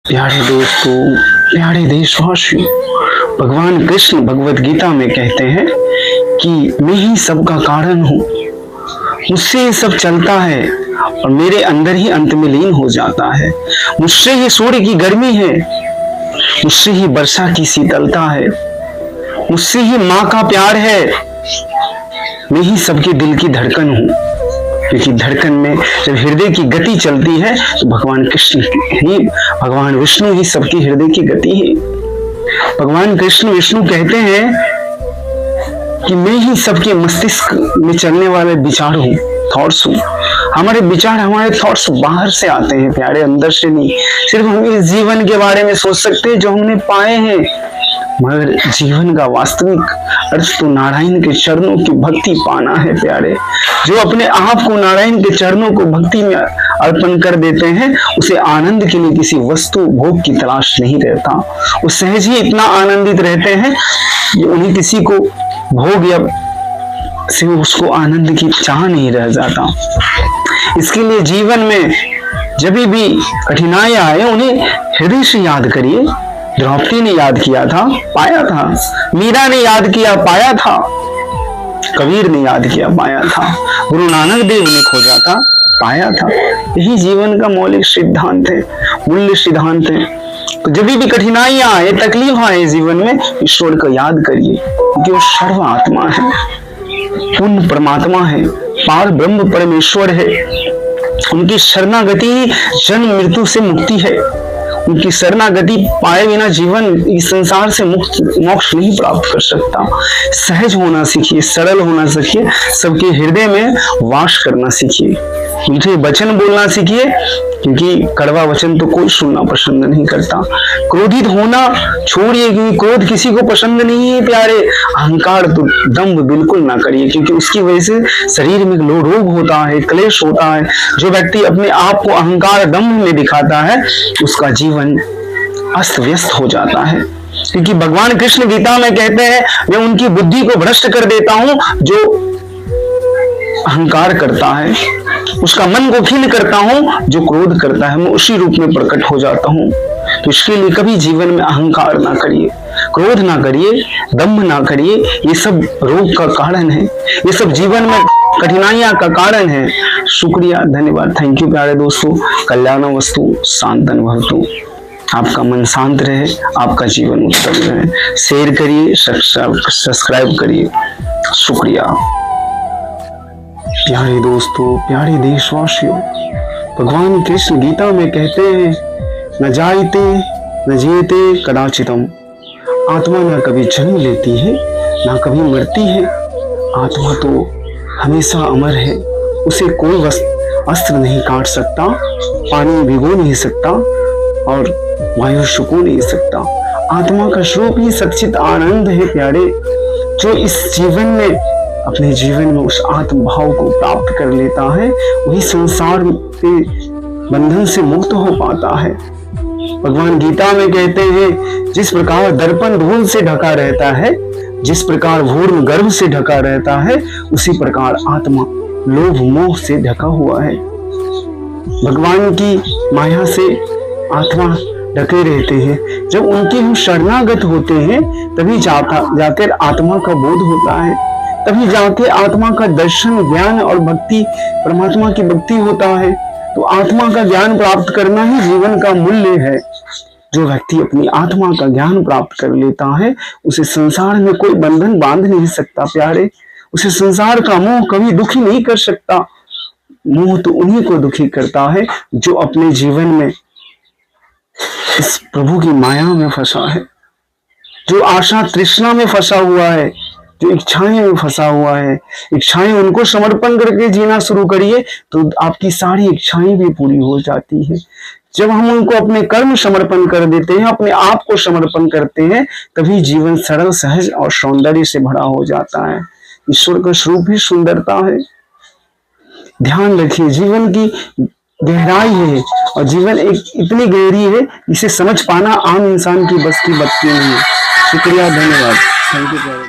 प्यारे दोस्तों, प्यारे देशवासियों, भगवान कृष्ण भगवत गीता में कहते हैं कि मैं ही सबका कारण हूँ, मुझसे ये सब चलता है और मेरे अंदर ही अंत में लीन हो जाता है। मुझसे ही सूर्य की गर्मी है, मुझसे ही वर्षा की शीतलता है, मुझसे ही माँ का प्यार है। मैं ही सबके दिल की धड़कन हूँ, क्योंकि धड़कन में जब हृदय की गति चलती है तो भगवान कृष्ण ही, भगवान विष्णु ही सबकी हृदय की गति है। भगवान कृष्ण विष्णु कहते हैं कि मैं ही सबके मस्तिष्क में चलने वाले विचार हूँ, थॉट्स हूँ। हमारे विचार, हमारे थॉट्स बाहर से आते हैं प्यारे, अंदर से नहीं। सिर्फ हम इस जीवन के बारे में सोच सकते हैं जो हमने पाए हैं, मगर जीवन का वास्तविक अर्थ तो नारायण के चरणों की भक्ति पाना है प्यारे। जो अपने आप को नारायण के चरणों को भक्ति में अर्पण कर देते हैं, उसे आनंद के लिए किसी वस्तु भोग की तलाश नहीं रहता। वो सहज ही इतना आनंदित रहते हैं कि उन्हें किसी को भोग या से उसको आनंद की चाह नहीं रह जाता। इसके लिए जीवन में जब भी कठिनाई आए, उन्हें हृदय से याद करिए। द्रौपदी ने याद किया था, पाया था। मीरा ने याद किया, पाया था। कबीर ने याद किया, पाया था। गुरु नानक देव ने खोजा था, पाया था। यही जीवन का मौलिक सिद्धांत है, मूल्य सिद्धांत है। तो जब भी कठिनाइयां आए, तकलीफ आए जीवन में, ईश्वर को याद करिए, क्योंकि वो सर्व आत्मा है, पूर्ण परमात्मा है, पार ब्रह्म परमेश्वर है। उनकी शरणागति जन्म मृत्यु से मुक्ति है। उनकी शरणागति पाए बिना जीवन इस संसार से मोक्ष नहीं प्राप्त कर सकता। सहज होना सीखिए, सरल होना सीखिए, सबके हृदय में वास करना सीखिए, मीठे वचन बोलना सीखिए, क्योंकि कड़वा वचन तो कोई सुनना पसंद नहीं करता। क्रोधित होना छोड़िए, क्योंकि क्रोध किसी को पसंद नहीं है प्यारे। अहंकार तो दंभ बिल्कुल ना करिए, क्योंकि उसकी वजह से शरीर में रोग होता है, क्लेश होता है। जो व्यक्ति अपने आप को अहंकार दंभ में दिखाता है, उसका जीवन अस्त व्यस्त हो जाता है। क्योंकि भगवान कृष्ण गीता में कहते हैं, मैं उनकी बुद्धि को भ्रष्ट कर देता हूं जो अहंकार करता है, उसका मन को खिन्न करता हूं जो क्रोध करता है, मैं उसी रूप में प्रकट हो जाता हूं। तो इसके लिए कभी जीवन में अहंकार ना करिए, क्रोध ना करिए, दंभ ना करिए। ये सब रोग का कारण है, ये सब जीवन में कठिनाइयां का कारण है। शुक्रिया, धन्यवाद, थैंक यू प्यारे दोस्तों। कल्याण वस्तु शांतन भवतु। आपका मन शांत रहे, आपका जीवन उत्तम रहे। शेयर करिए, सब्सक्राइब करिए। शुक्रिया। प्यारे दोस्तों, प्यारे देशवासियों, भगवान कृष्ण गीता में कहते हैं, न जायते न जीते कदाचितम। आत्मा न कभी जन्म लेती है, ना कभी मरती है। आत्मा तो हमेशा अमर है, उसे कोई अस्त्र नहीं काट सकता, पानी भिगो नहीं सकता और वायु सुखो नहीं सकता। आत्मा का स्वरूप ही सच्चित आनंद है प्यारे। जो इस जीवन में, अपने जीवन में उस आत्म भाव को प्राप्त कर लेता है, वही संसार के बंधन से मुक्त हो पाता है। भगवान गीता में कहते हैं, जिस प्रकार दर्पण धूल से ढका रहता है, जिस प्रकार भूर्ण गर्भ से ढका रहता है, उसी प्रकार आत्मा लोभ मोह से ढका हुआ है। भगवान की माया से आत्मा ढके रहते हैं। जब उनके हम शरणागत होते हैं, तभी जाकर आत्मा का बोध होता है, तभी जाके आत्मा का दर्शन, ज्ञान और भक्ति, परमात्मा की भक्ति होता है। तो आत्मा का ज्ञान प्राप्त करना ही जीवन का मूल्य है। जो व्यक्ति अपनी आत्मा का ज्ञान प्राप्त कर लेता है, उसे संसार में कोई बंधन बांध नहीं सकता प्यारे। उसे संसार का मोह कभी दुखी नहीं कर सकता। मोह तो उन्हीं को दुखी करता है जो अपने जीवन में इस प्रभु की माया में फंसा है, जो आशा तृष्णा में फंसा हुआ है, जो इच्छाएं में फंसा हुआ है। इच्छाएं उनको समर्पण करके जीना शुरू करिए, तो आपकी सारी इच्छाएं भी पूरी हो जाती है। जब हम उनको अपने कर्म समर्पण कर देते हैं, अपने आप को समर्पण करते हैं, तभी जीवन सरल, सहज और सौंदर्य से भरा हो जाता है। ईश्वर का स्वरूप ही सुंदरता है। ध्यान रखिए, जीवन की गहराई है और जीवन एक इतनी गहरी है, इसे समझ पाना आम इंसान की बस की बात नहीं है। शुक्रिया, धन्यवाद, थैंक यू।